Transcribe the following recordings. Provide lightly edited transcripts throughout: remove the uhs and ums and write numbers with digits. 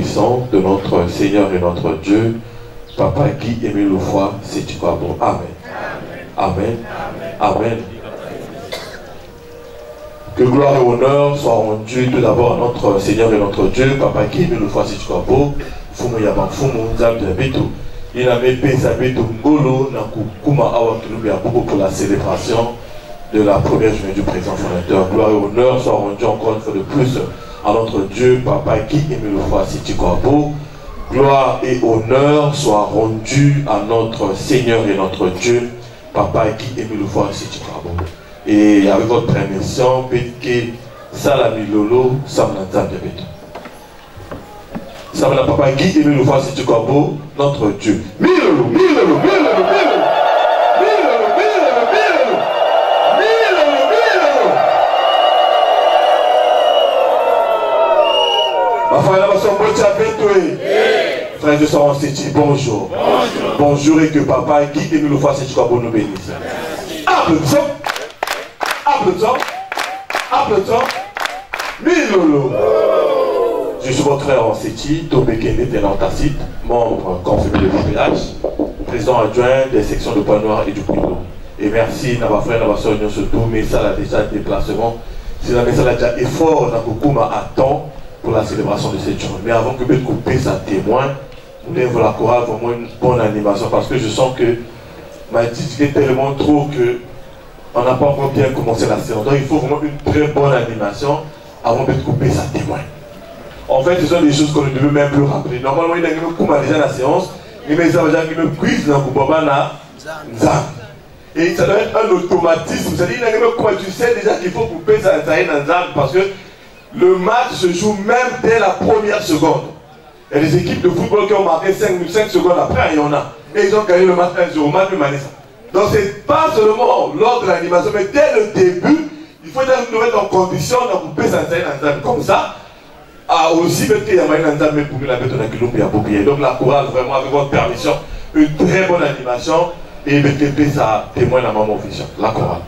Tout-Puissant de notre Seigneur et notre Dieu, Papa Guy Émile Loufoy, si tu crois bon. Amen. Amen. Amen. Que gloire et honneur soient rendus tout d'abord à notre Seigneur et notre Dieu, Papa Guy Émile Loufoy, si tu crois bon. Fumu Yaba Fumu Nzambe Beto. Il a mis Pesa Beto Ngolo Nakukuma Awa Kilubia Bobo pour la célébration de la première journée du présent fondateur. Gloire et honneur soient rendus encore une fois de plus à notre Dieu, Papa Guy Émile Loufoy, si tu crois bon. Gloire et honneur soient rendus à notre Seigneur et notre Dieu, Papa Guy Émile Loufoy, si tu crois bon. Et avec votre permission, peut-être Salami Lolo, Samnanzam de Béton. Samna Papa Guy Émile Loufoy, si tu crois bon, notre Dieu. Milolo, Milolo, Milolo, Milolo. Frères et sœurs, on s'est dit bonjour. Bonjour et que Papa Guy Émile Loufoy, si tu crois bon, nous bénisse. Applaudissons. Applaudissons. Applaudissons. Milolo. Je suis votre frère Onseti, Tobekene Tenantacite, membre confirmé de l'OPH, président adjoint des sections de Pointe-Noire et du Pouillo. Et merci, Nava frère, Nava soeur, surtout, mais ça a déjà déplacement. C'est la message déjà effort, Nakukuma attend pour la célébration de cette journée. Mais avant que je couper sa témoin, nous devons la chorale vraiment une bonne animation parce que je sens que ma disque est tellement trop que on n'a pas encore bien commencé la séance. Donc il faut vraiment une très bonne animation avant de couper sa témoin. En fait, ce sont des choses qu'on ne devait même plus rappeler. Normalement, il y a une déjà la séance, mais il y a une quiz dans le et ça doit être un automatisme. C'est-à-dire, tu sais déjà qu'il faut couper sa témoin parce que le match se joue même dès la première seconde. Il y a des équipes de football qui ont marqué 5 secondes après, il y en a. Et ils ont gagné le match 1-0, match de Manessa. Donc c'est pas seulement lors de l'animation, mais dès le début, il faut nous mettre en condition de couper sa témoin comme ça. Ah, aussi, peut-être qu'il y a un ensemble pour la bête de la donc la chorale, vraiment, avec votre permission, une très bonne animation. Et peut-être ça témoigne à maman officielle, la chorale.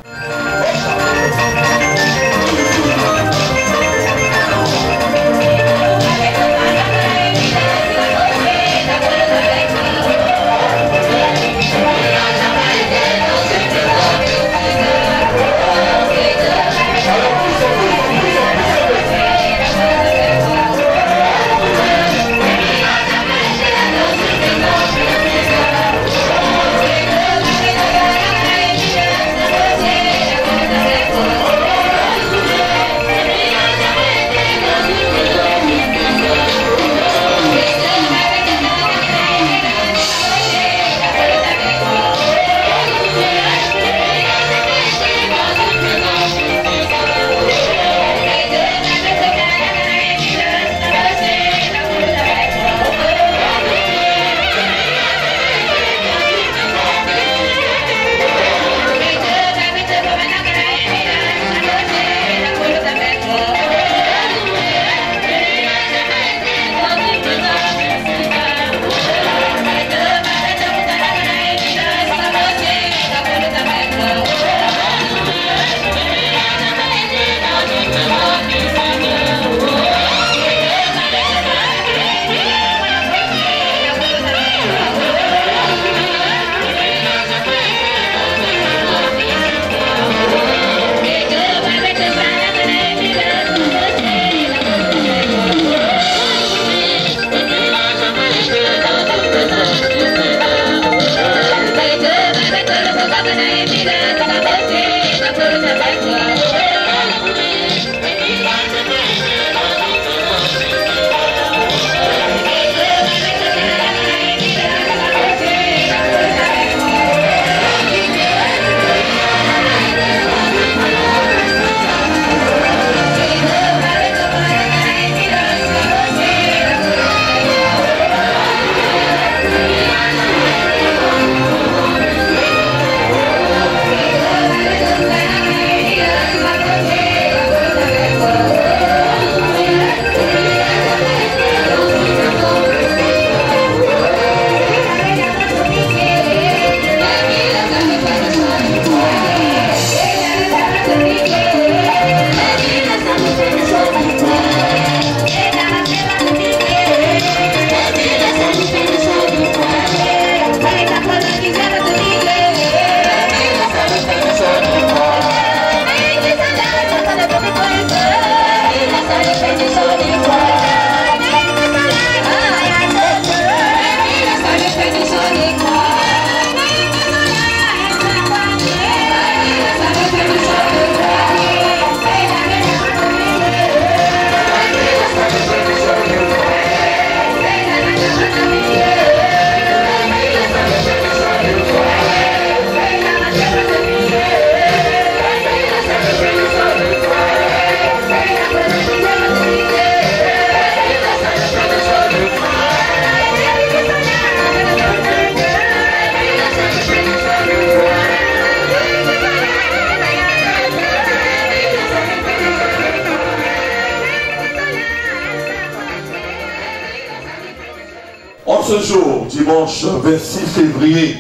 jour, dimanche 26 février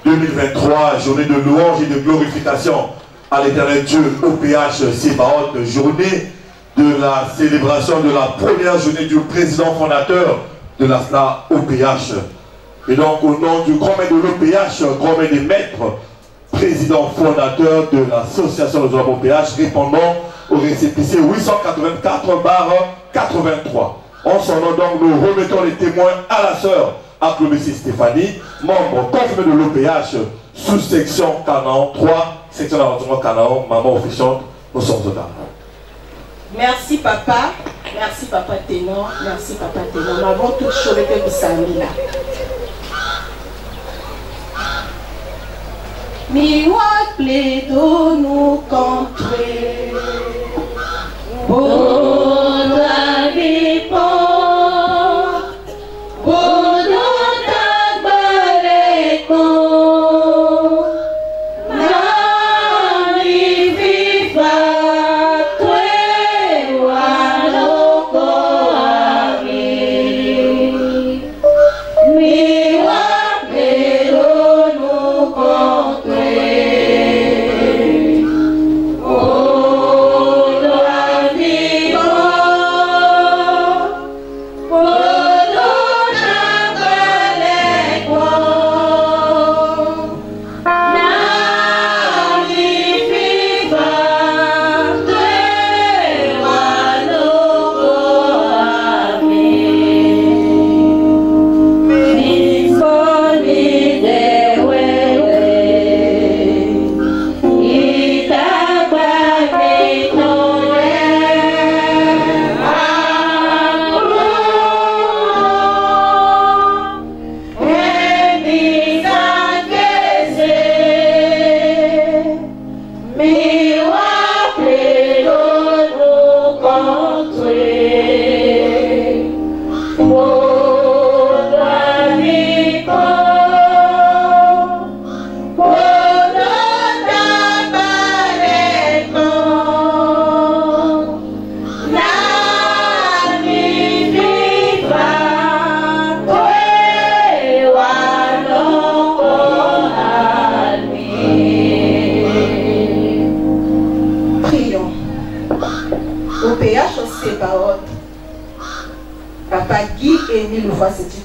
2023, journée de louange et de glorification à l'Éternel Dieu, OPH Sébaoth, journée de la célébration de la première journée du président fondateur de la SNA OPH. Et donc au nom du grand maître de l'OPH, grand maître des maîtres, président fondateur de l'association de OPH, répondant au récépissé 884/83. En son nom donc, nous remettons les témoins à la sœur Acclomessie Stéphanie, membre confirmé de l'OPH, sous-section Canaan 3, section d'arrondissement Canaan, maman officiante, nous sommes au temps. Merci papa ténor, merci papa ténor. Nous avons toutes choses que vous savez là. Miroir plaido nous contrer.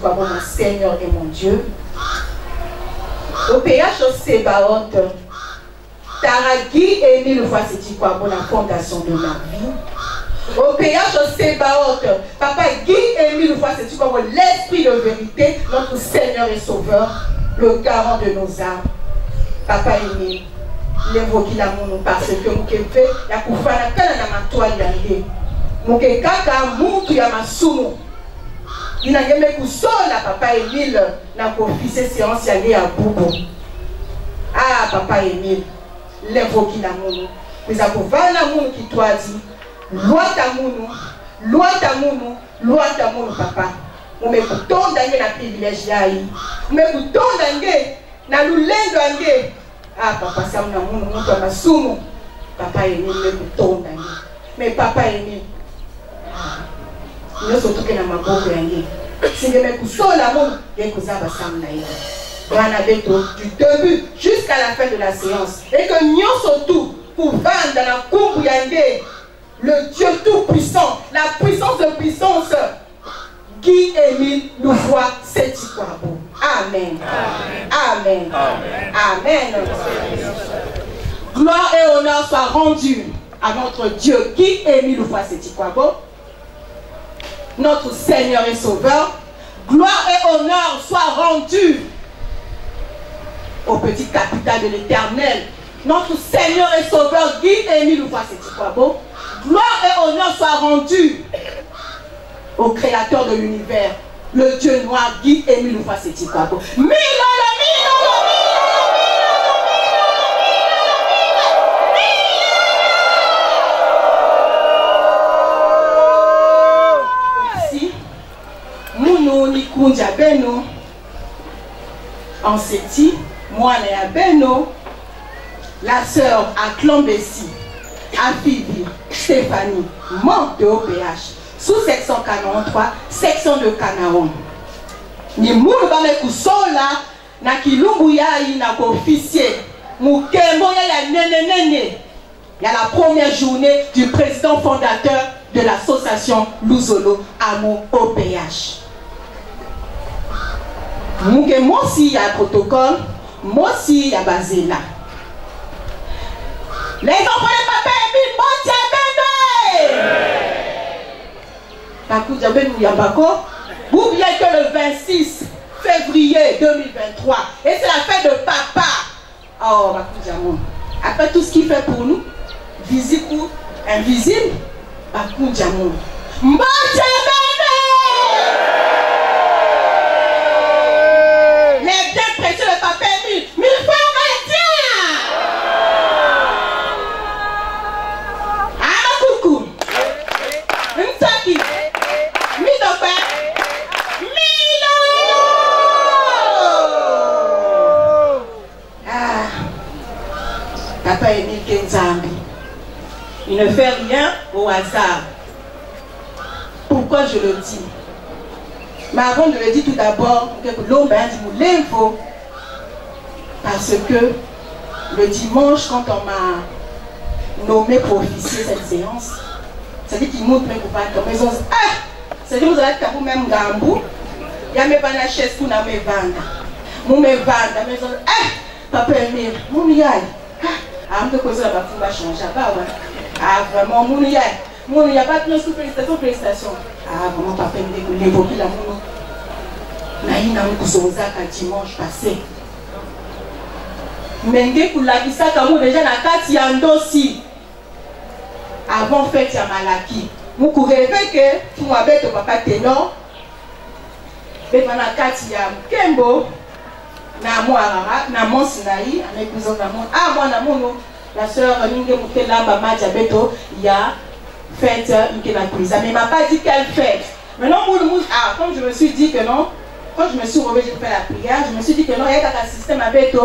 Mon Seigneur et mon Dieu, au PH Sébaoth, Taragui et mille fois c'est quoi pour la fondation de ma vie. Au PH Sébaoth, Papa Guy et mille fois c'est quoi pour l'esprit de vérité, notre Seigneur et Sauveur, le garant de nos âmes. Papa Émile, l'évoquer l'amour parce que nous fait la koufana kana na matoi yande. Muke kaka muntu ya masumu. Il n'a jamais kusola papa Émile n'a confisé séance aller à Boubou. Ah papa Émile, l'évoquer l'amour. Mais à pouvoir l'amour qui toi dit, loi d'amour, papa. On me bouton d'angé na privilège yaï. On me bouton d'angé na l'oulendo angé. Ah papa ça on a mon ma sumo. Papa Émile me bouton d'angé. Mais papa Émile. Nous sommes tous na maboko yangé. Si je me couche la monde, je vais coucher la sam naïa. Du début jusqu'à la fin de la séance. Et que nous surtout pour vendre dans la cour yangé. Le Dieu tout-puissant, la puissance de puissance, Guy Émile nous voit cette histoire. Amen. Amen. Amen. Amen. Gloire et honneur soient rendus à notre Dieu Guy Émile nous voit cette histoire. Notre Seigneur et Sauveur. Gloire et honneur soient rendus au petit capital de l'Éternel. Notre Seigneur et Sauveur Guy Émile nous voit cette histoire. Gloire et honneur soient rendus au Créateur de l'univers, le Dieu noir Guy Émile nous voit cette histoire. Merci. Mounou ni kunja beno. En seti, moi et beno. La sœur Acclomessie. Afibi, Stéphanie, membre de OPH, sous section Canaan 3, section de Canaan. Ni mulu bame kusola na kilumbu yai na officier. Mukembo ya nene. Il y a la première journée du président fondateur de l'association Luzolo Amour OPH. Moi aussi il y a un protocole, moi aussi il y a Bazela. Les enfants de papa vous bien que le 26 février 2023 et c'est la fête de papa. Oh, après tout ce qu'il fait pour nous, visible ou invisible, les bien prêtés de papa Émile, 1000 francs Papa Émile Kenzambi. Il ne fait rien au hasard. Pourquoi je le dis? Mais avant de le dire tout d'abord, l'info. Parce que le dimanche, quand on m'a nommé pour officier cette séance, ça dit qu'il montre même pour pas comme ils ont dit, ah, c'est dit vous allez faire même Gambou, il y a mes bananes chaises pour nous me vendre. Nous me vendre, mais ils ont dit, ah, Papa Émile, mon yai. Ah, je cause la bafou va changer. Ah, vraiment, mon yai. Mon yai, pas de félicitations. Ah, vraiment, Papa Émile, l'évoquer la mono. Naïna Moukouzozaka dimanche passé. Menge Koulabisa Kamou déjà na kati ya ndosi. Avant fête ya Malaki. Moukou rêve que pour moi bête papa ténor. Bête na kati ya Kembo. Na Moarara, na Monsinaï, avec nous autres amours. Ah, moi, na mono, la soeur Ninge Moukela Bama Diabeto, il y a fête Nkela Kouliza. Mais il ne m'a pas dit quelle fête. Maintenant, comme je me suis dit que non, quand je me suis réveillée, j'ai fait la prière, je me suis dit que non, il y a un système avec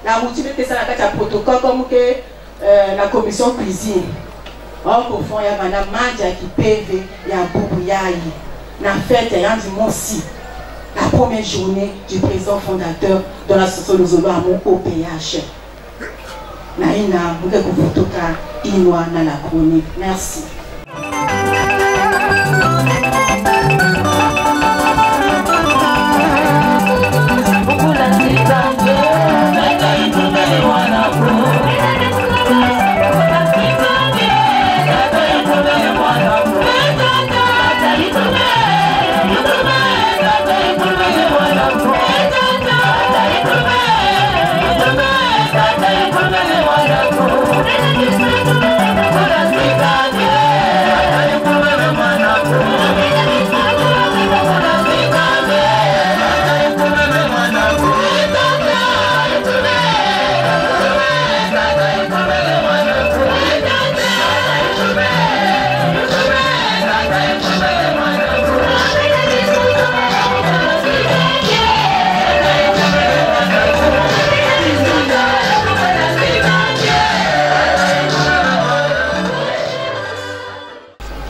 la motive que ça n'a pas de protocole comme que la commission cuisine. Or, au fond, il y a Madame Madia qui PV, il y a Boubouyaï. La fête, il y a un dimanche aussi. La première journée du président fondateur de l'association Luzolo Amour OPH. Naïna, Moukekoufoutoka, Inwa, Nala Chronique. Merci.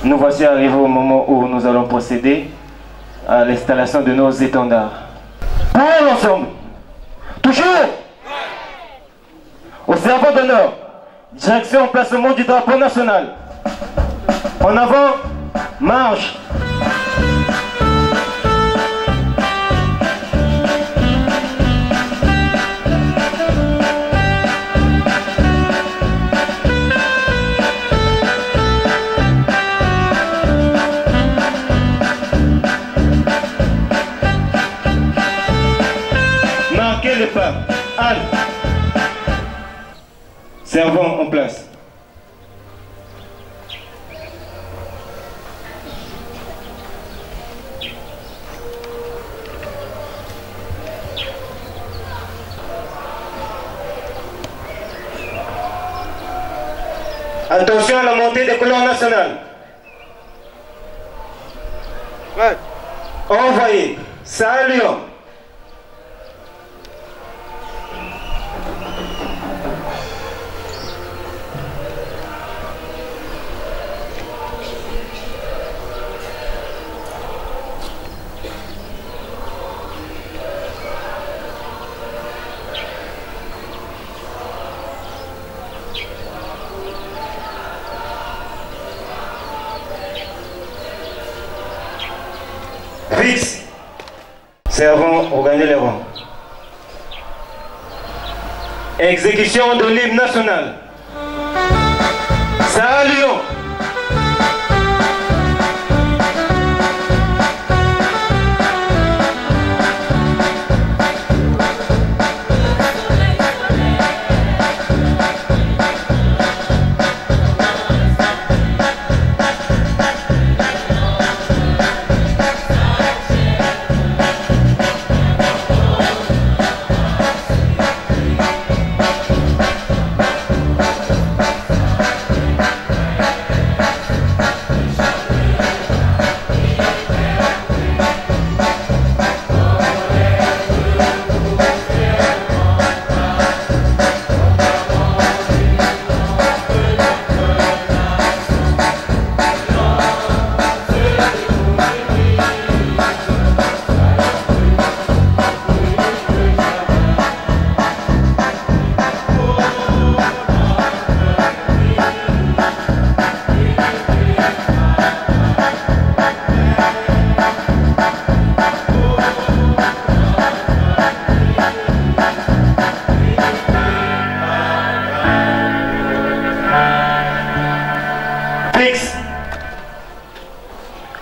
Nous voici arrivés au moment où nous allons procéder à l'installation de nos étendards. Pour l'ensemble, toujours au servant d'honneur, direction emplacement du drapeau national. En avant, marche. Le pas. Anne. Servant en place. Attention à la montée des couleurs nationales. Ouais. Envoyez. Saluons. Fixe. Servons au gagner les rangs. Exécution de l'hymne national. Saluons.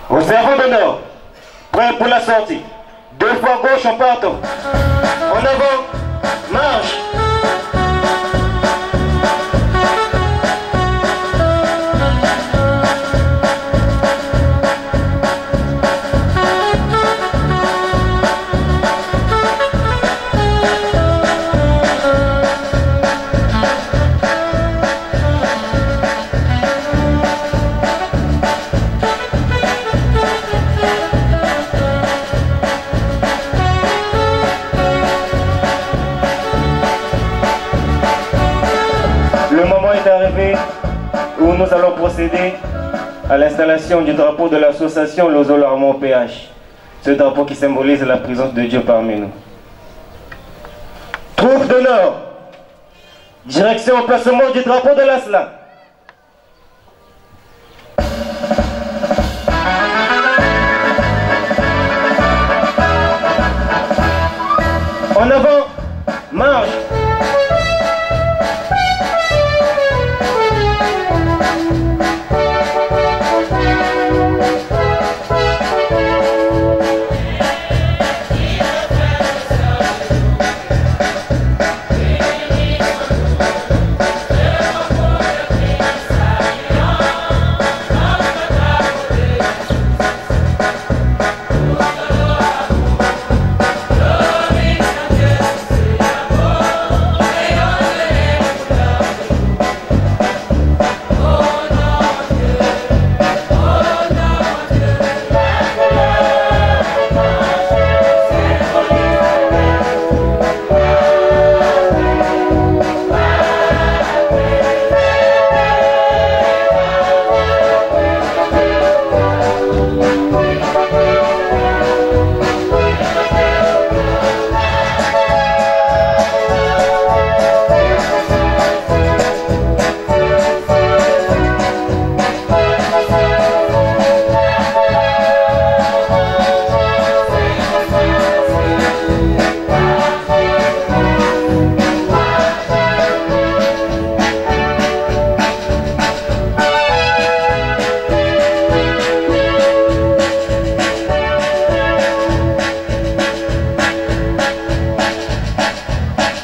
Au servant d'honneur, prêt pour la sortie. 2 fois gauche en partant. En avant, marche. Le moment est arrivé où nous allons procéder à l'installation du drapeau de l'association Lozo-Larmont PH. Ce drapeau qui symbolise la présence de Dieu parmi nous. Troupe d'honneur, direction au placement du drapeau de l'Asla. En avant, marche.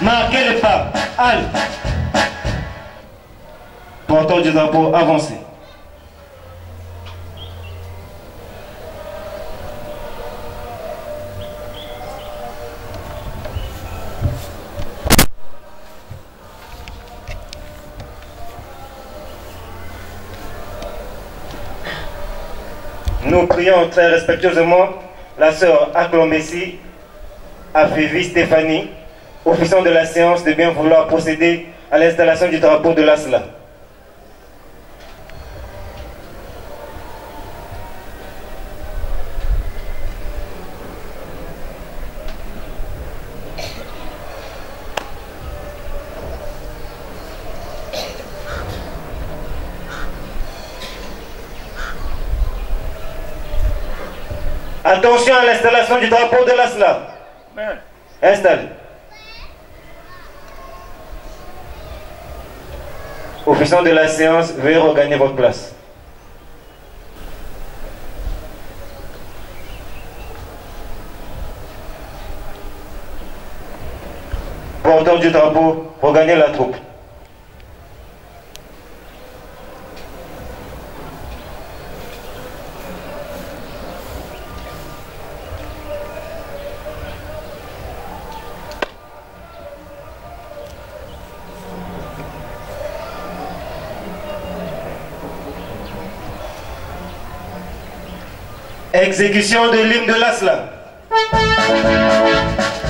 Marquez le pas. Halte. Porteur du drapeau avancé. Nous prions très respectueusement la sœur Aklombessi, Afévi Stéphanie, officiant de la séance, de bien vouloir procéder à l'installation du drapeau de l'Asla. Attention à l'installation du drapeau de l'Asla. Installe. Officiant de la séance, veuillez regagner votre place. Porteur du drapeau, regagnez la troupe. Exécution de l'hymne de l'Asla.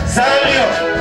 Salut.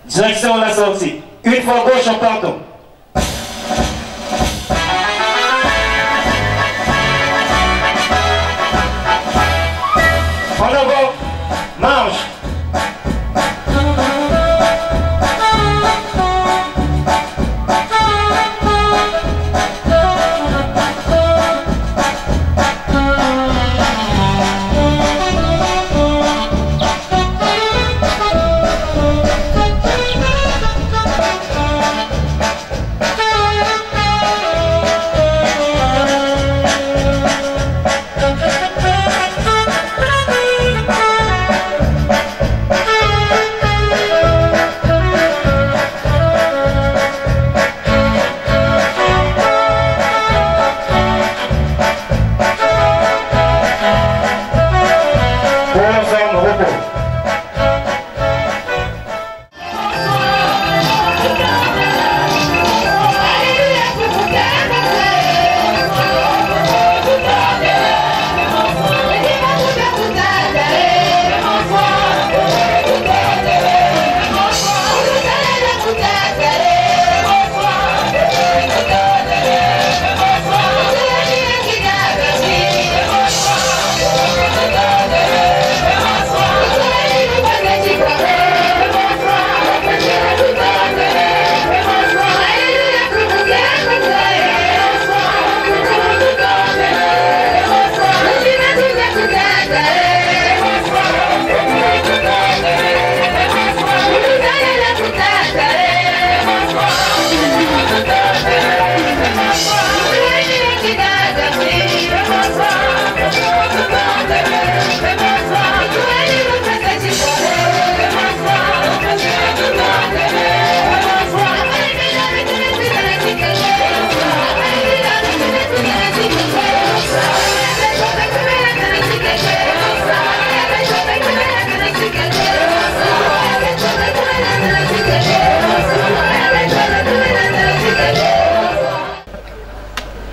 Direction la sortie. Une fois gauche en partant. En avant, marche.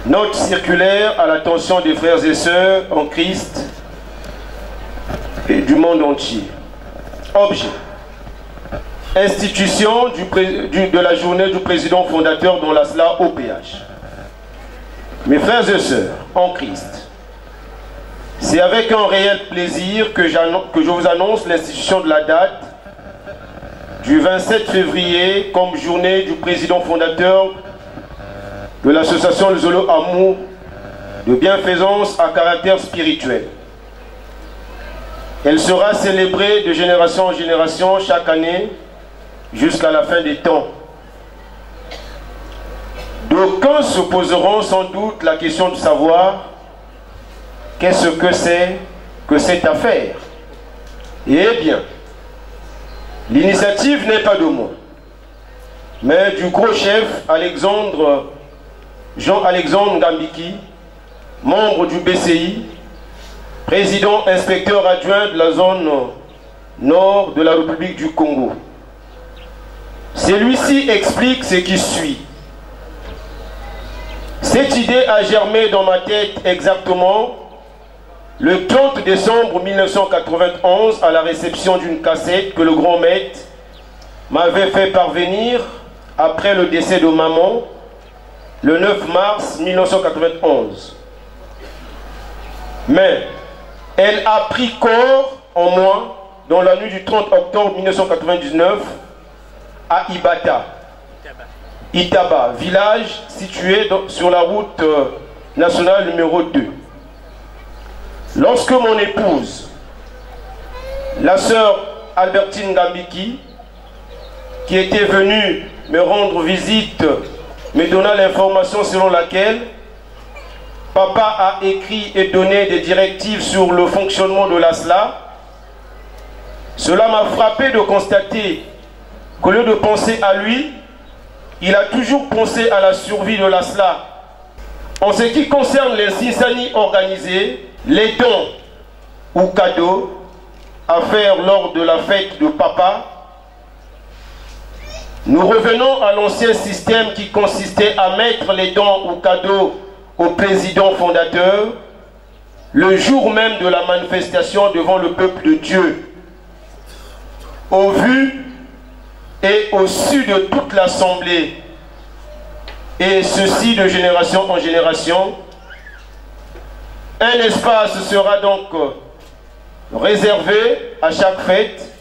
Note circulaire à l'attention des frères et sœurs en Christ. du monde entier. Objet. Institution de la journée du président fondateur dans la SLA OPH. Mes frères et sœurs en Christ, c'est avec un réel plaisir que je vous annonce l'institution de la date du 27 février comme journée du président fondateur de l'association Le Zolo Amour de bienfaisance à caractère spirituel. Elle sera célébrée de génération en génération chaque année jusqu'à la fin des temps. D'aucuns se poseront sans doute la question de savoir qu'est-ce que c'est que cette affaire. Eh bien, l'initiative n'est pas de moi, mais du gros chef Jean-Alexandre Ngambiki, membre du BCI, président inspecteur adjoint de la zone nord de la République du Congo. Celui-ci explique ce qui suit. Cette idée a germé dans ma tête exactement le 30 décembre 1991 à la réception d'une cassette que le grand maître m'avait fait parvenir après le décès de maman le 9 mars 1991. Mais elle a pris corps en moi dans la nuit du 30 octobre 1999 à Itaba, village situé sur la route nationale numéro 2. Lorsque mon épouse, la sœur Albertine Ngambiki, qui était venue me rendre visite, me donna l'information selon laquelle papa a écrit et donné des directives sur le fonctionnement de la SLA, cela m'a frappé de constater qu'au lieu de penser à lui, il a toujours pensé à la survie de la SLA. En ce qui concerne les Sisani organisés, les dons ou cadeaux à faire lors de la fête de papa, nous revenons à l'ancien système qui consistait à mettre les dons ou cadeaux au président fondateur le jour même de la manifestation devant le peuple de Dieu, au vu et au su de toute l'assemblée, et ceci de génération en génération. Un espace sera donc réservé à chaque fête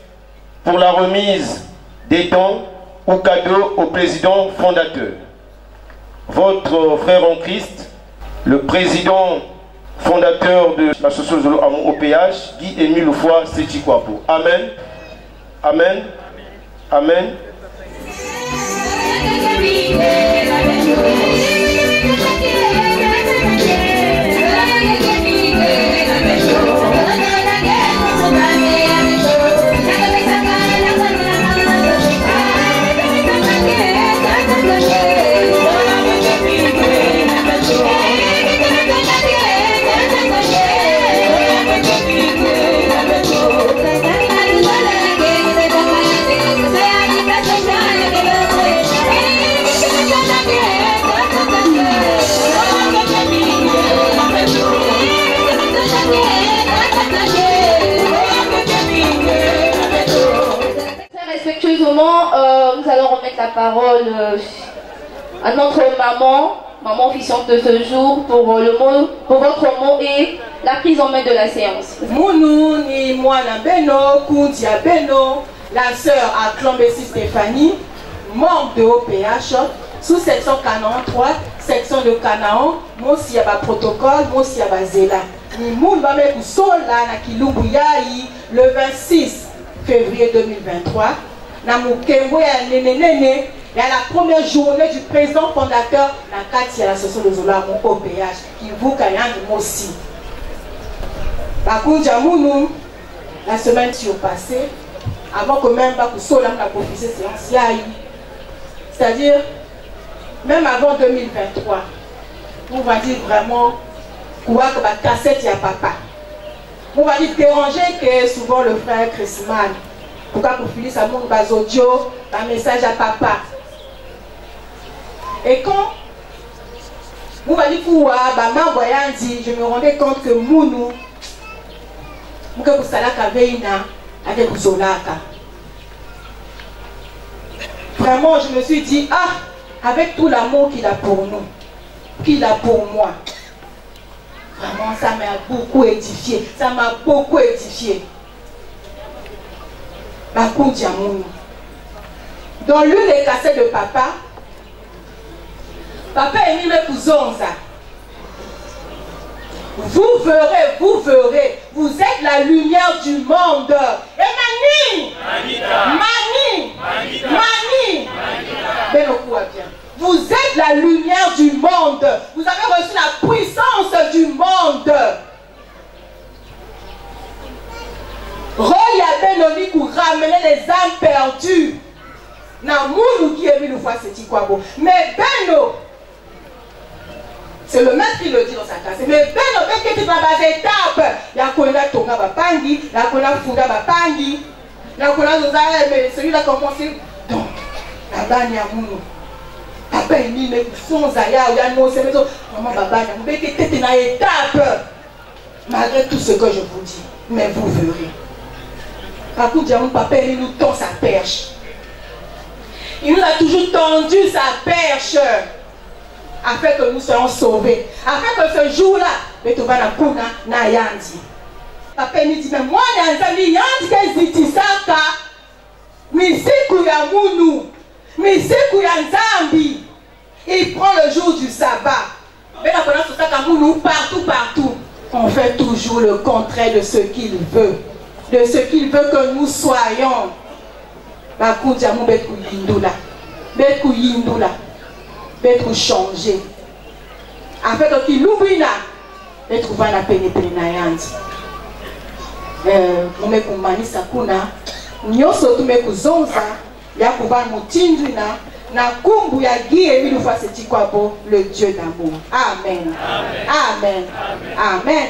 pour la remise des dons ou cadeaux au président fondateur. Votre frère en Christ, le président fondateur de l'association Zolo Amour OPH, Guy-Émile Foy Sétikwapo. Amen. Amen. Amen. Nous allons remettre la parole à notre maman officiante de ce jour pour votre mot et la prise en main de la séance. Mounou ni Moana Beno, Koundia Beno, la sœur à Clambessi Stéphanie, membre de OPH, sous section Canaan 3, section de Canaan, moi aussi il y a un protocole, moi aussi il y a un zéla. Ni moun va mettre sola na Kilumbu Yaï le 26 février 2023. Na Mukembo ya Nénénéné, il y a la première journée du président fondateur na Kati à l'association de Zolo Amour OPH, qui vous kayan moi aussi. Par contre, Jamounou, la semaine surpassée, avant que même pas que Solam n'a profité séance Yaï, c'est-à-dire même avant 2023, on va dire vraiment quoi que la cassette y a papa. On va dire déranger que souvent le frère Christman. Pourquoi pour finir ça monte bas audio, un message à papa. Et quand vous allez pouvoir, je me rendais compte que Mounou, Vraiment, je me suis dit, ah, avec tout l'amour qu'il a pour nous, qu'il a pour moi, vraiment, ça m'a beaucoup édifié. Ça m'a beaucoup édifié. Dans l'une des cassettes de papa a mis mes cousins ça. Vous verrez, vous êtes la lumière du monde. Et Mani, vous êtes la lumière du monde. Vous avez reçu la puissance du monde. Roya Benoni pour ramener les âmes perdues. Namoulou qui est venu nous voir c'est quoi beau. Mais Beno, c'est le maître qui le dit dans sa classe. Mais Beno, qui est dans la étape, il y a Kona Tonga Bapangi, il y a Kona Funda Bapangi, il y a Kona Zozare, mais celui-là a commencé. Donc, la banne Yamoulou. Papa est mis, mais son Zaya, il y a nos sémétos. Maman Babane, mais qui était dans l'étape. Malgré tout ce que je vous dis, mais vous verrez. Par contre, papa il nous tend sa perche. Il nous a toujours tendu sa perche afin que nous soyons sauvés. Afin que ce jour-là, papa il nous dit, mais moi, il prend le jour du sabbat. Partout. On fait toujours le contraire de ce qu'il veut. De ce qu'il veut que nous soyons. Changer. Afin qu'il oublie là, et trouver la pénétrer na yandi. Mumekumani sakuna, nyoso tumekuzonza, ya kuva mutindu na kumbu ya gie milu fase tikwabo, le Dieu d'amour. Amen. Amen. Amen.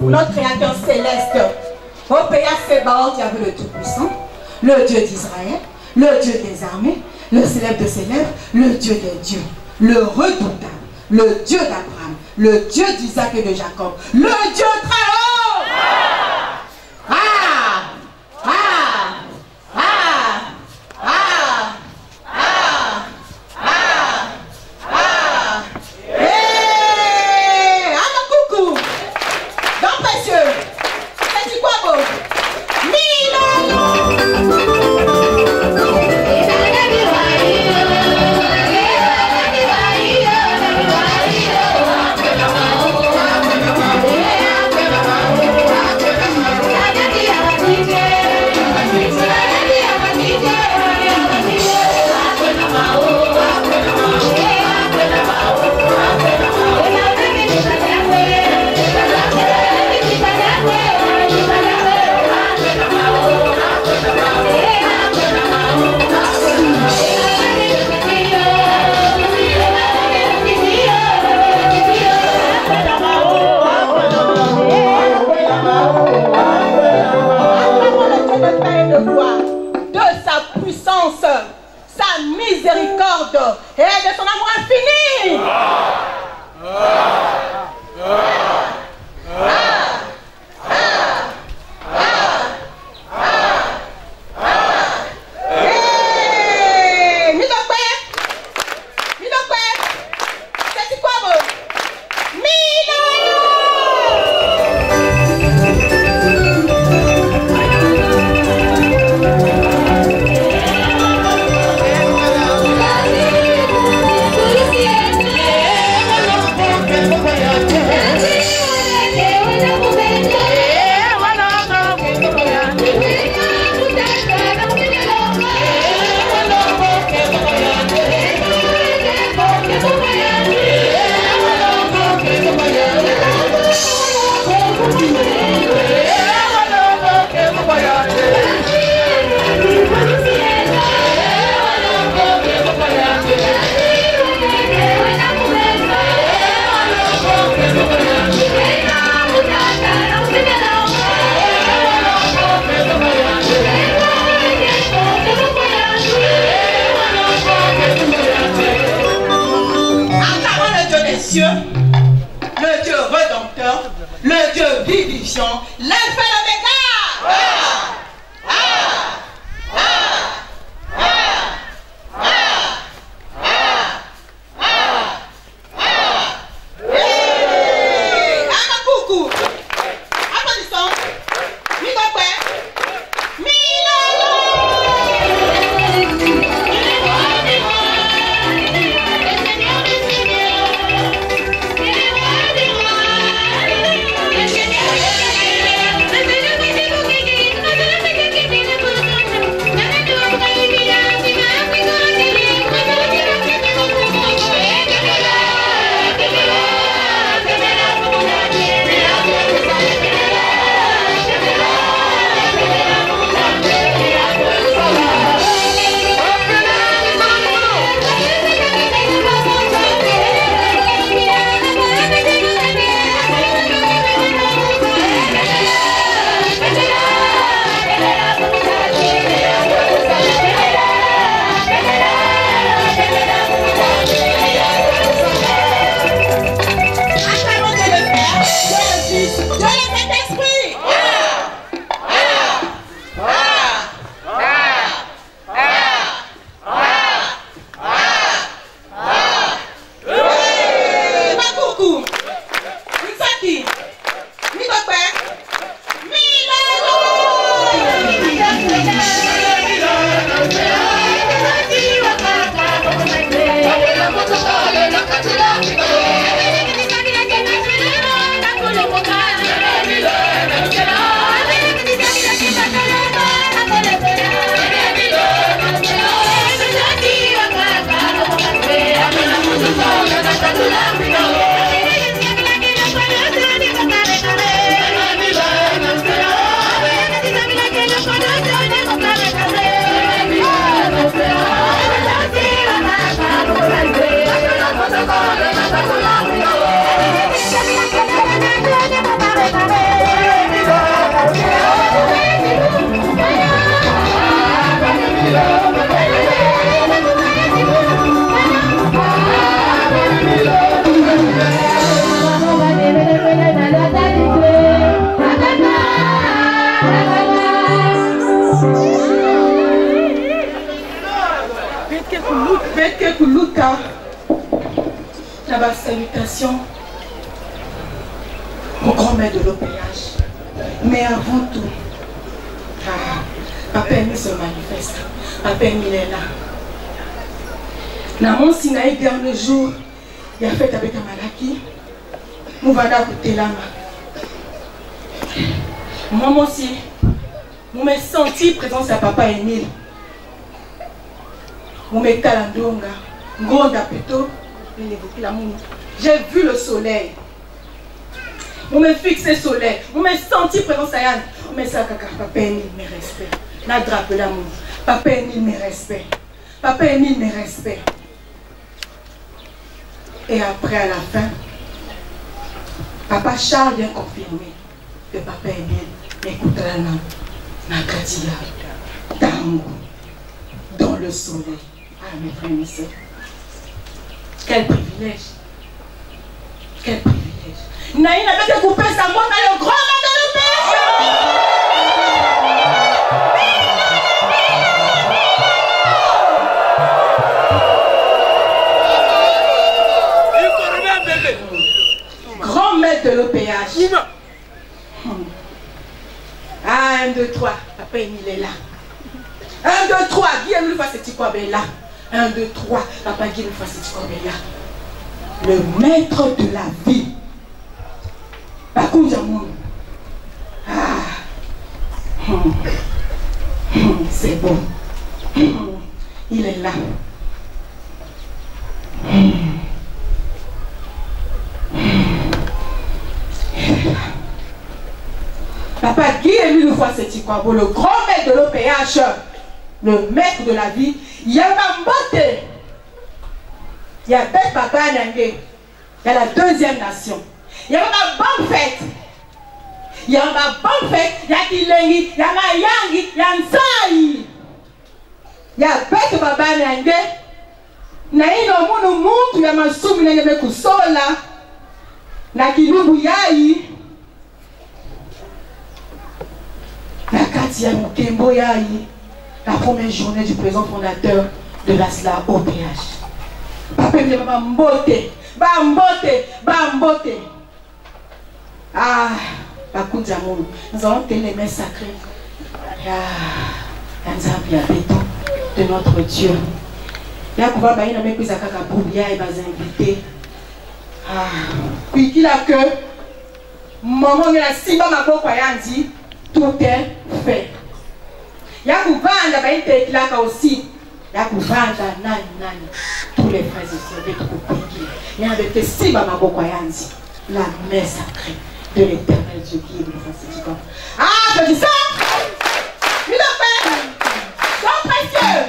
Notre Créateur céleste, Opéa Sébaoth, il y avait le Tout-Puissant, le Dieu d'Israël, le Dieu des armées, le célèbre de célèbres, le Dieu des dieux, le redoutable, le Dieu d'Abraham, le Dieu d'Isaac et de Jacob, le Dieu très haut. Ah! Ah! Ah! Ah! Ah! Ah! Ah! Hey! Ah, coucou! Dans précieux! C'est quoi beau? de son amour infini. Le Dieu rédempteur, le Dieu vivifiant, l'alpha et l'oméga. Amakuku, applaudissons, Migopé, La salutation au grand-mère de l'OPH. Mais avant tout, Papa Emile se manifeste. Papa Emile est là. Dans mon Sinaï, dernier jour, il a fait avec un malaki. Nous allons écouter la main. Moi aussi, je me senti présence à Papa Emile. Je me calandonga. J'ai vu le soleil. On me fixe le soleil. On me senti présence à Yann. On me dit Papa Emile, mes respects. La drape l'amour. Papa Emile, mes respects. Papa Emile, mes respects. Et après, à la fin, Papa Charles vient confirmer que Papa Emile m'écoutera dans la Katia, Tango, dans le soleil. Ah, mes frères et mes sœurs. Quel privilège. Quel privilège. Naïna avait découpé sa mort dans le grand maître de l'OPH. Grand maître de l'OPH. 1, 2, 3. Papa Émile est là. 1, 2, 3. Guillaume Fassetikwabe est là. 1, 2, 3. Papa Guillaume Fassetikwabe est là. Le maître de la vie. Bakoudjamoun. C'est bon. Il est là. Papa Guy Émile Fassetikwabe, le grand maître de l'OPH, le maître de la vie, il y a Mambote, il y a Beth Papa Nangé, il y a la deuxième nation, il y a ma bonne fête, il y a ma bonne fête, il y a Kilengi, il y a Mayangi, il y a Nsaï, il y a Beth Papa Nangé, Naïno Mounou Moutou, il y a Mansoumi Nangé Kusola, Nakilubu Yaï. La Katia Mukembo Yaï, la première journée du président fondateur de la SLA OPH. Papa me Bambote, Bambote, Bambote. Ah, Bakoudjamoun, nous allons tenir les mains sacrées. Yanzabia béton de notre Dieu. Là, on va bailler dans mes plus à Kakaboubia et va inviter. Ah, puis qu'il a que maman de la Simba Mako Kwayandi. Tout est fait. Il y a Kouvanda, il y a aussi. Il y a Kouvanda, nani. Tous les frères et sœurs de Koupiki. Il y a des Simba Mabokwayandi. La mère sacrée de l'éternel Dieu qui est le Fassetikwabe. Ah, petit ça! Mille père! Son précieux!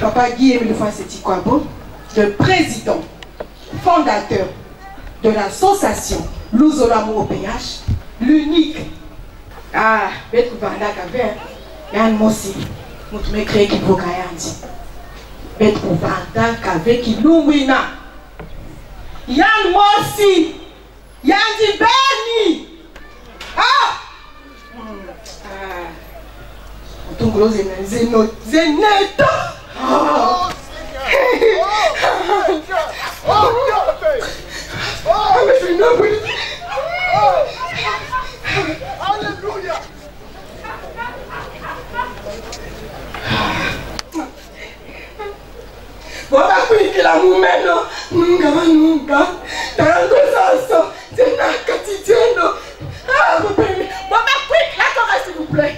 Papa Guy Émile Fassetikwabe, le président fondateur de l'association Luzolamo OPH, l'unique. Ah, Betou Vanda Kaver, Yann Mossi, Moutme créé qui vous Kayandi. Betou Vanda Kaver qui Louina. Yann Mossi, Yandi Berni. Ah! Tunglo Zeneto. Oh! Alléluia! Baba kuikila mumeno, nunga nunga, tango saso, tena katitendo. Ah, baba quick, la torre s'il vous plaît.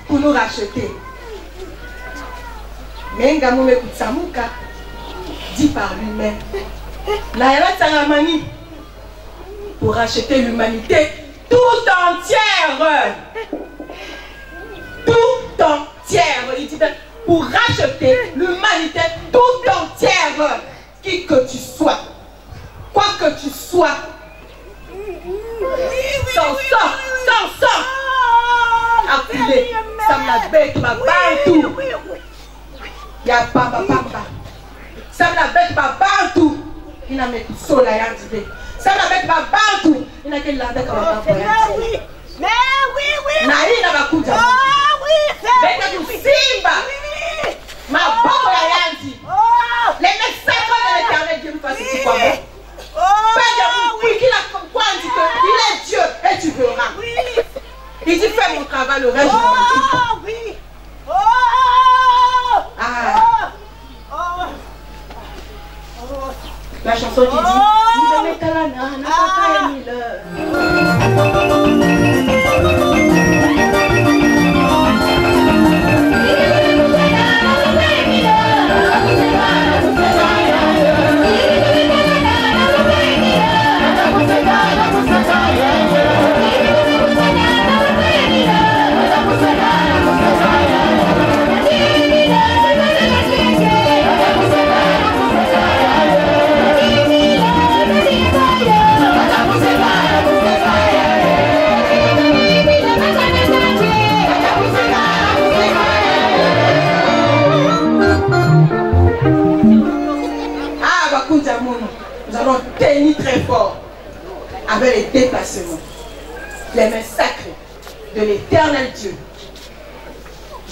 Pour nous racheter. Menga Moume Kutsamuka dit par lui-même. La Yala Tsangamani pour racheter l'humanité tout entière. Tout entière. Il dit pour racheter l'humanité tout entière. Qui que tu sois, quoi que tu sois, sans appelé, ça m'a bête, ma bantou. Y'a pas ma papa. Ça m'a bête, ma bantou. Il n'a mis tout la yandibé. Ça m'a bête, ma bantou. Il n'a qu'elle l'a bête, ma papa. Mais oui. Naï n'a pas coupé. Bête du Simba. Ma papa yandi. Les messages de l'éternel Dieu nous fassent ce quoi. Oui, qu'il a compris qu'il est Dieu et tu verras. Il dit fais mon travail, le reste je m'en occupe. Oui. La chanson qui dit il me met à la nana, papa Emile. Nous allons tenir très fort avec les déplacements, les mains sacrées de l'éternel Dieu.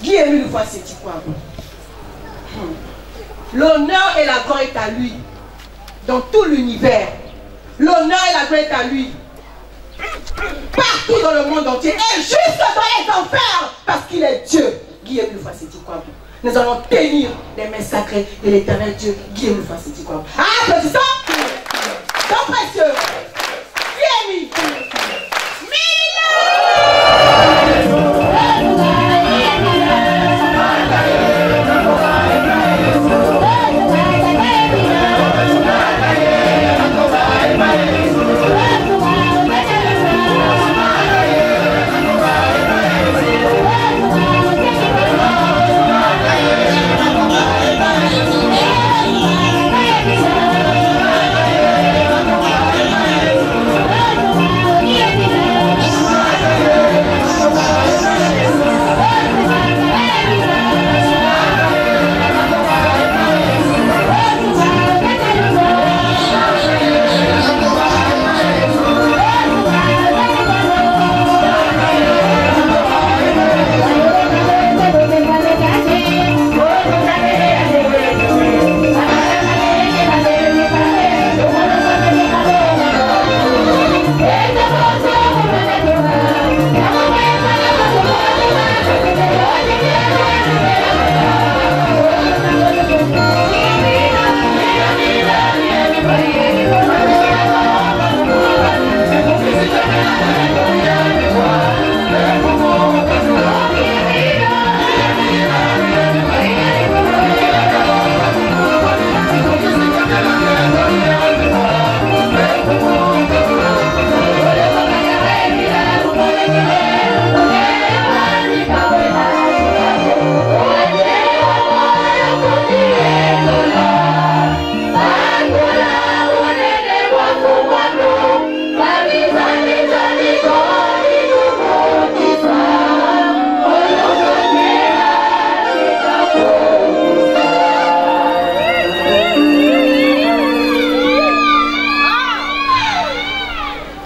Guy-Émile Loufa-Seti-Kwabo. L'honneur et la gloire est à lui dans tout l'univers. L'honneur et la gloire est à lui partout dans le monde entier et jusque dans les enfers parce qu'il est Dieu. Guy-Émile Loufa-Seti-Kwabo. Nous allons tenir les mains sacrées de l'éternel Dieu. Guy-Émile Loufa-Seti-Kwabo. Applaudissons. Tant précieux. Guy-Émile.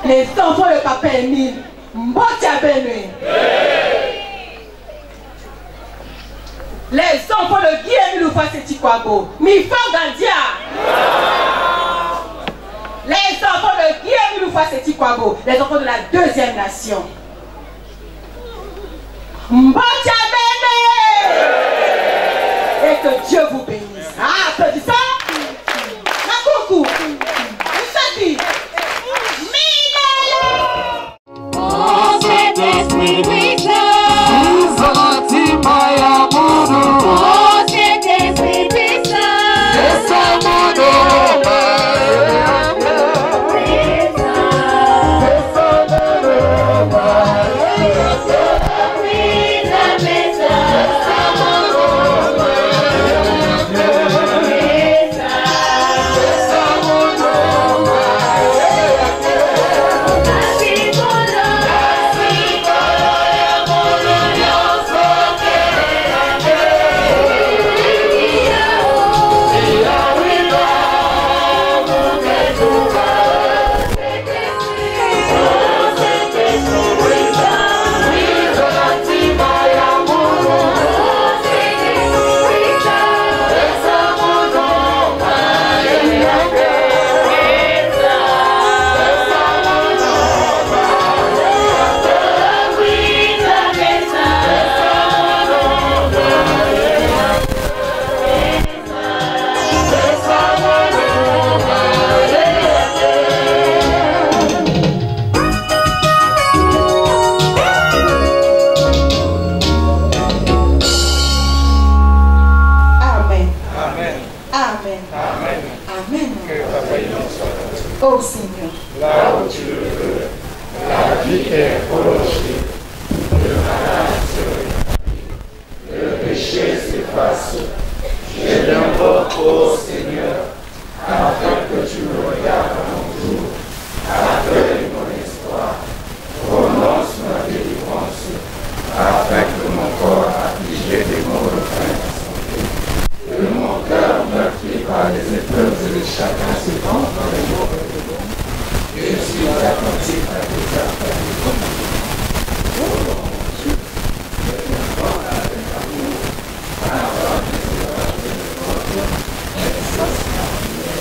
Les enfants de Papa Emile, Mbotia Benue. Les enfants de Guy-Émile Loufa-Seti-Kwabo, Mifa Gandia. Les enfants de Guy-Émile Loufa-Seti-Kwabo, les enfants de la deuxième nation. Mbotia Benue. Et que Dieu vous bénisse. Applaudissons. Nakuku. Moussati. Oh, Saint-Esprit, oui, vie est prolongée, le malade se rétablit, le péché s'efface. Je l'invoque au Seigneur, afin que tu me regardes à mon jour, accueille mon espoir, prononce ma délivrance, afin que mon corps affligé des mots reprenne sa santé, que mon cœur meurtri par les épreuves et les chagrins s'étende dans les mots de l'eau. Je suis attentif à tes appels. Oh mon Dieu, je t'invente avec amour, pardonne mes erreurs et mes fautes, exauce ma prière.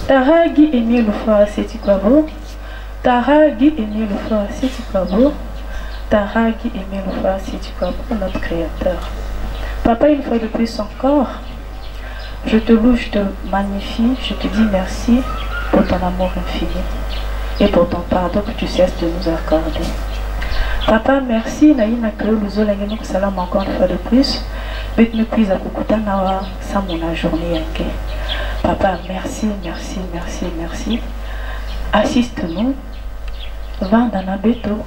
Taragi aimé le frère, c'est quoi beau? Taragi aimé le frère, c'est quoi beau? Taragi aimé le frère, c'est quoi beau, notre Créateur. Papa, une fois de plus encore, je te loue, je te magnifie, je te dis merci pour ton amour infini et pour ton pardon que tu cesses de nous accorder. Papa, merci, Naïna Créo, Luzo, Langeno, Salam, encore une fois de plus. Mais me puis à Kukuta Nawa, ça mon journée yanké. Papa, merci, merci, merci, merci. Assiste-nous. Vandana Beto.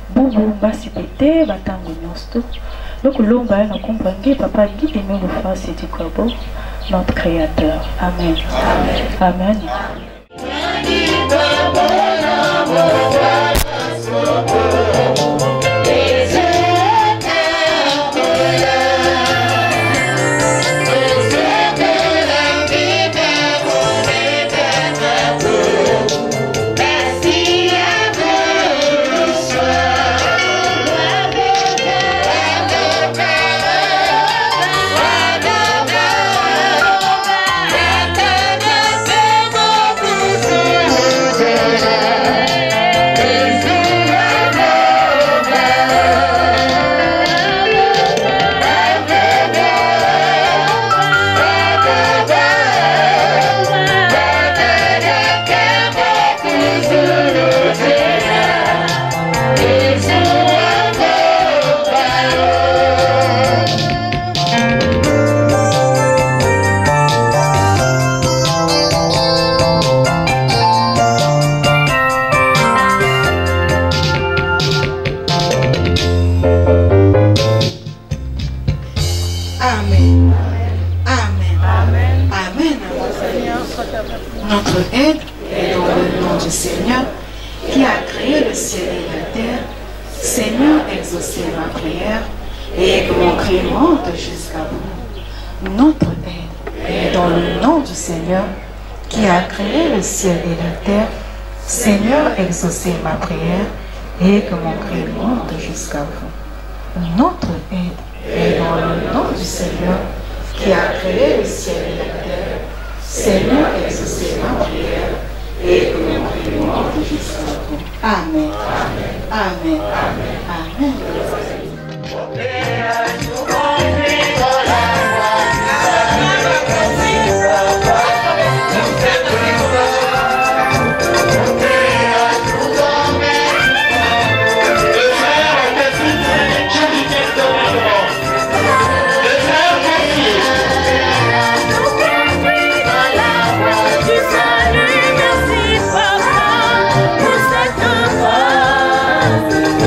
Boubou, Basipete, Batango Nyosto. Donc, l'homme va nous comprendre. Papa, guide et nous le faire, c'est quoi beau, notre Créateur. Amen. Amen. Notre aide est dans le nom du Seigneur qui a créé le ciel et la terre. Seigneur, exaucez ma prière et que mon cri monte jusqu'à vous. Notre aide est dans le nom du Seigneur qui a créé le ciel et la terre. Seigneur, exaucez ma prière et que mon cri monte jusqu'à vous. Notre aide est dans le nom du Seigneur qui a créé le ciel et la terre. Seigneur, exaucez ma prière et que mon cri monte jusqu'à vous. Amen. Amen. Amen. Amen. Merci papa pour cette voix.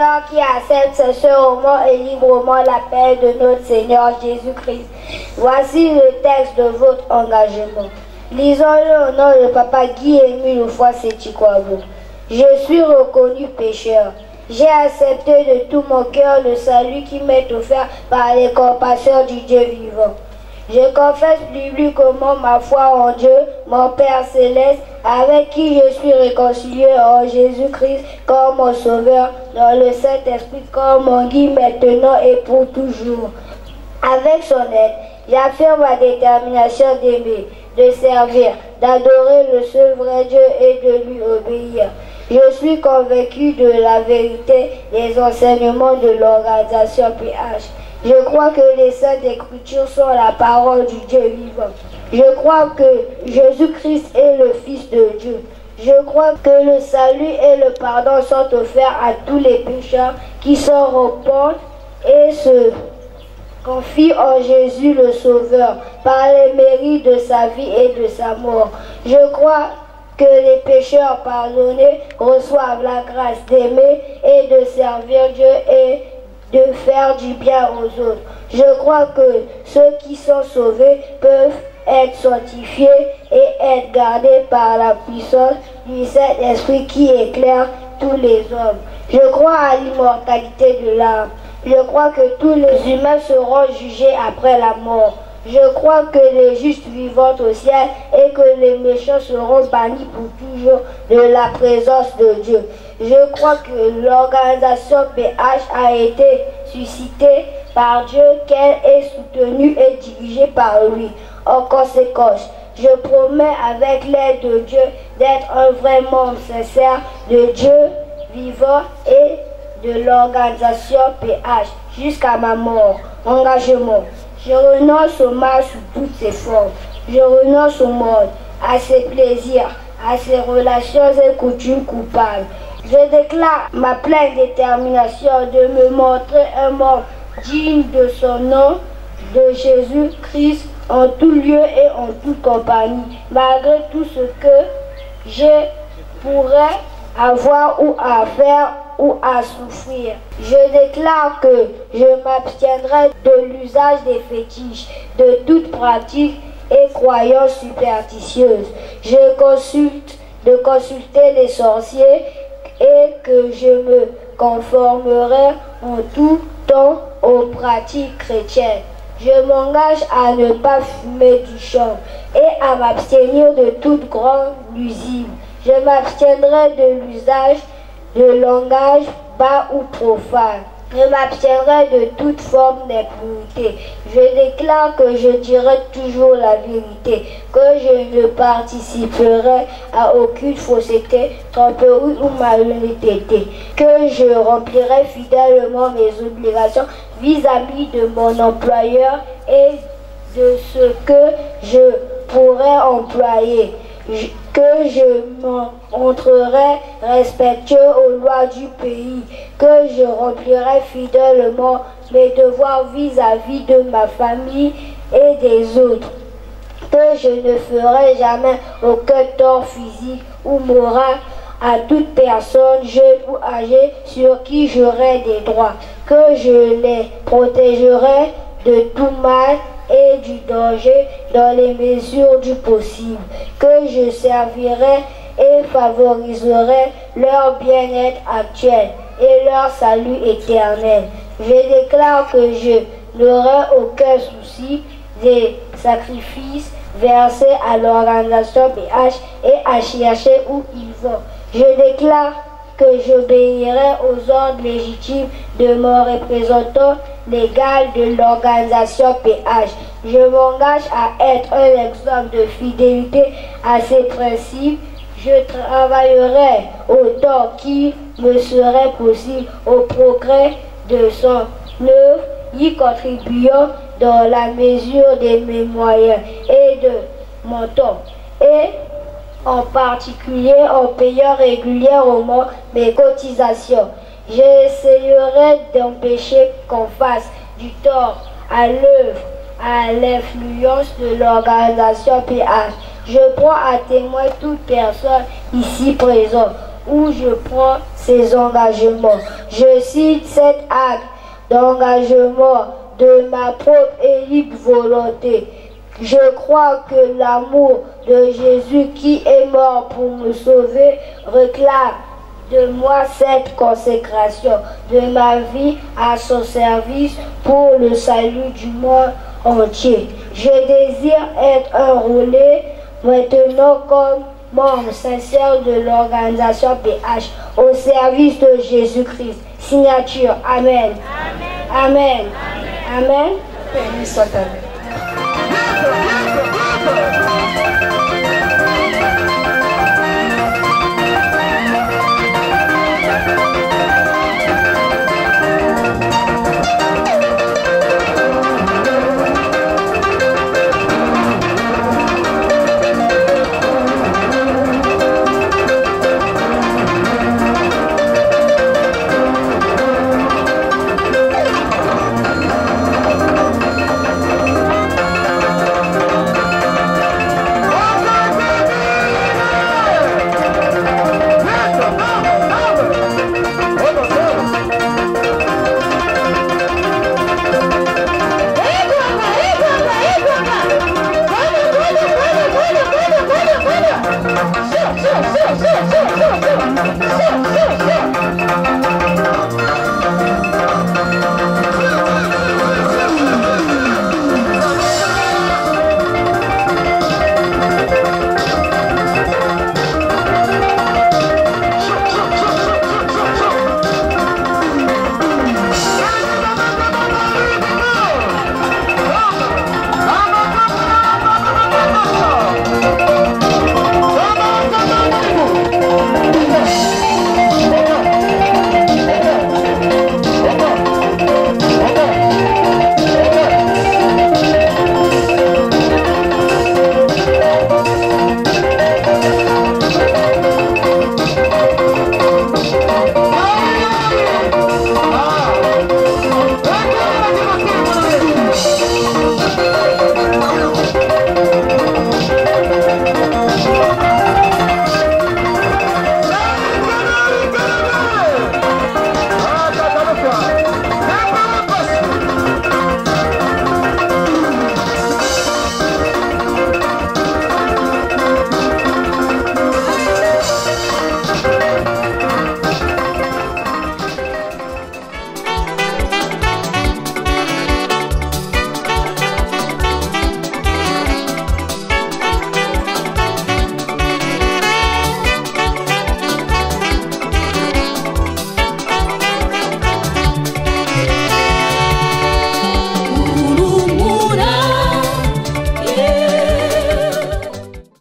cœur qui accepte sincèrement et librement l'appel de notre Seigneur Jésus-Christ. Voici le texte de votre engagement. Lisons-le au nom de Papa Guy-Émile Oufouas-Sétikwabo. Je suis reconnu pécheur. J'ai accepté de tout mon cœur le salut qui m'est offert par les compassions du Dieu vivant. Je confesse publiquement ma foi en Dieu, mon Père céleste, avec qui je suis réconcilié en Jésus-Christ comme mon Sauveur, dans le Saint-Esprit comme mon guide maintenant et pour toujours. Avec son aide, j'affirme ma détermination d'aimer, de servir, d'adorer le seul vrai Dieu et de lui obéir. Je suis convaincu de la vérité des enseignements de l'organisation PH. Je crois que les Saintes Écritures sont la parole du Dieu vivant. Je crois que Jésus-Christ est le Fils de Dieu. Je crois que le salut et le pardon sont offerts à tous les pécheurs qui s'en repentent et se confient en Jésus le Sauveur par les mérites de sa vie et de sa mort. Je crois que les pécheurs pardonnés reçoivent la grâce d'aimer et de servir Dieu et de faire du bien aux autres. Je crois que ceux qui sont sauvés peuvent être sanctifiés et être gardés par la puissance du Saint-Esprit qui éclaire tous les hommes. Je crois à l'immortalité de l'âme. Je crois que tous les humains seront jugés après la mort. Je crois que les justes vivront au ciel et que les méchants seront bannis pour toujours de la présence de Dieu. Je crois que l'organisation PH a été suscitée par Dieu, qu'elle est soutenue et dirigée par lui. En conséquence, je promets avec l'aide de Dieu d'être un vrai membre sincère de Dieu vivant et de l'organisation PH jusqu'à ma mort. Engagement. Je renonce au mal sous toutes ses formes. Je renonce au monde, à ses plaisirs, à ses relations et coutumes coupables. Je déclare ma pleine détermination de me montrer un membre digne de son nom, de Jésus-Christ, en tout lieu et en toute compagnie, malgré tout ce que je pourrais avoir ou à faire ou à souffrir. Je déclare que je m'abstiendrai de l'usage des fétiches, de toute pratique et croyance superstitieuse. Je consulter les sorciers et que je me conformerai en tout temps aux pratiques chrétiennes. Je m'engage à ne pas fumer du chanvre et à m'abstenir de toute grande nuisible. Je m'abstiendrai de l'usage de langage bas ou profane. Je m'abstiendrai de toute forme d'impureté. Je déclare que je dirai toujours la vérité, que je ne participerai à aucune fausseté, tromperie ou malhonnêteté, que je remplirai fidèlement mes obligations vis-à-vis de mon employeur et de ce que je pourrais employer, que je m'en montrerai respectueux aux lois du pays, que je remplirai fidèlement mes devoirs vis-à-vis de ma famille et des autres, que je ne ferai jamais aucun tort physique ou moral à toute personne, jeune ou âgée, sur qui j'aurai des droits, que je les protégerai de tout mal et du danger dans les mesures du possible, que je servirai et favoriserai leur bien-être actuel et leur salut éternel. Je déclare que je n'aurai aucun souci des sacrifices versés à l'organisation PH et à chercher où ils vont. Je déclare que j'obéirai aux ordres légitimes de mon représentant légal de l'organisation PH. Je m'engage à être un exemple de fidélité à ses principes. Je travaillerai autant qu'il me serait possible au progrès de son œuvre, y contribuant dans la mesure de mes moyens et de mon temps, et en particulier en payant régulièrement mes cotisations. J'essayerai d'empêcher qu'on fasse du tort à l'œuvre, à l'influence de l'organisation PH. Je prends à témoin toute personne ici présente où je prends ces engagements. Je cite cet acte d'engagement de ma propre et libre volonté. Je crois que l'amour de Jésus qui est mort pour me sauver réclame de moi cette consécration de ma vie à son service pour le salut du monde entier. Je désire être enrôlé maintenant comme membre sincère de l'organisation PH au service de Jésus-Christ. Signature. Amen. Amen. Amen. Béni soit ta mère.